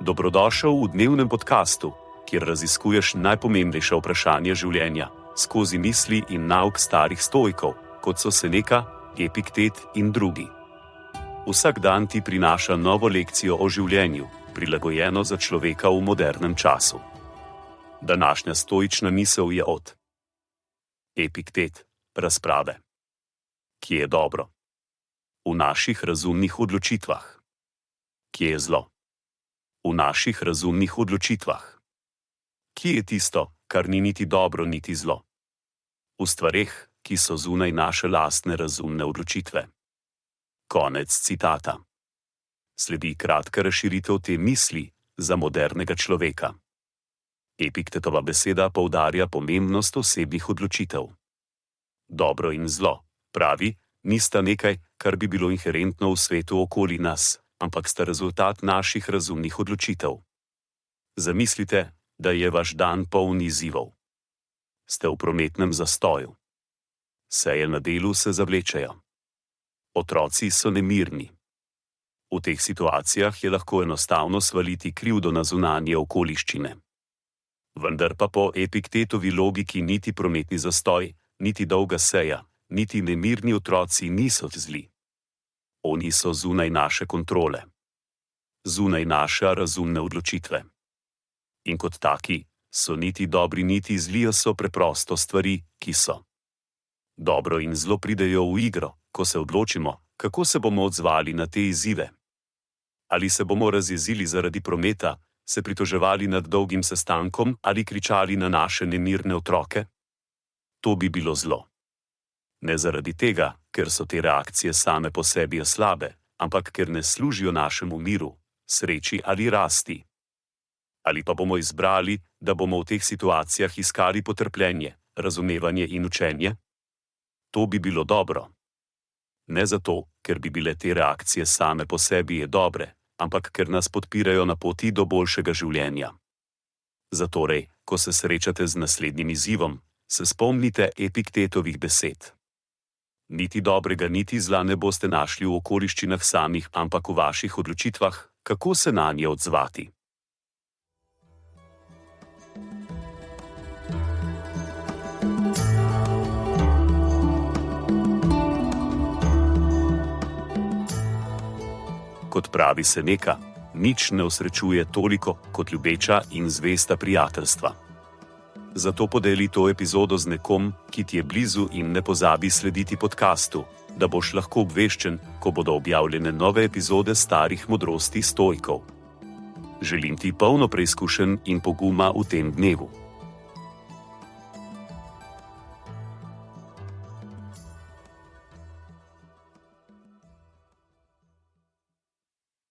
Dobrodošel v dnevnem podkastu, kjer raziskuješ najpomembnejša vprašanja življenja skozi misli in nauk starih stoikov, kot so Seneca, Epiktet in drugi. Vsak dan ti prinaša novo lekcijo o življenju, prilagojeno za človeka v modernem času. Današnja stoična misel je od Epiktet, razprave. Kje je dobro? V naših razumnih odločitvah. Kje je zlo? V naših razumnih odločitvah. Kje je tisto, kar ni niti dobro niti zlo? V stvareh, ki so zunaj naše lastne razumne odločitve. Konec citata. Sledi kratka razširitev te misli za modernega človeka. Epiktetova beseda poudarja pomembnost osebnih odločitev. Dobro in zlo, pravi, nista nekaj, kar bi bilo inherentno v svetu okoli nas, ampak sta rezultat naših razumnih odločitev. Zamislite, da je vaš dan poln izzivov. Ste v prometnem zastoju. Seje na delu se zavlečejo. Otroci so nemirni. V teh situacijah je lahko enostavno svaliti krivdo na zunanje okoliščine. Vendar pa po Epiktetovi logiki niti prometni zastoj, niti dolga seja, niti nemirni otroci niso zli. Oni so zunaj naše kontrole. Zunaj naše razumne odločitve. In kot taki, so niti dobri niti zli, so preprosto stvari, ki so. Dobro in zlo pridejo v igro, ko se odločimo, kako se bomo odzvali na te izzive. Ali se bomo razjezili zaradi prometa, se pritoževali nad dolgim sestankom ali kričali na naše nemirne otroke? To bi bilo zlo. Ne zaradi tega, ker so te reakcije same po sebi slabe, ampak ker ne služijo našemu miru, sreči ali rasti. Ali pa bomo izbrali, da bomo v teh situacijah iskali potrpljenje, razumevanje in učenje? To bi bilo dobro. Ne zato, ker bi bile te reakcije same po sebi dobre, ampak ker nas podpirajo na poti do boljšega življenja. Zatorej, ko se srečate z naslednjim izzivom, se spomnite Epiktetovih besed. Niti dobrega, niti zla ne boste našli v okoliščinah samih, ampak v vaših odločitvah, kako se nanje odzvati. Kot pravi Seneca, nič ne osrečuje toliko kot ljubeča in zvesta prijateljstva. Zato podeli to epizodo z nekom, ki ti je blizu, in ne pozabi slediti podkastu, da boš lahko obveščen, ko bodo objavljene nove epizode starih modrosti stoikov. Želim ti polno preizkušenj in poguma v tem dnevu.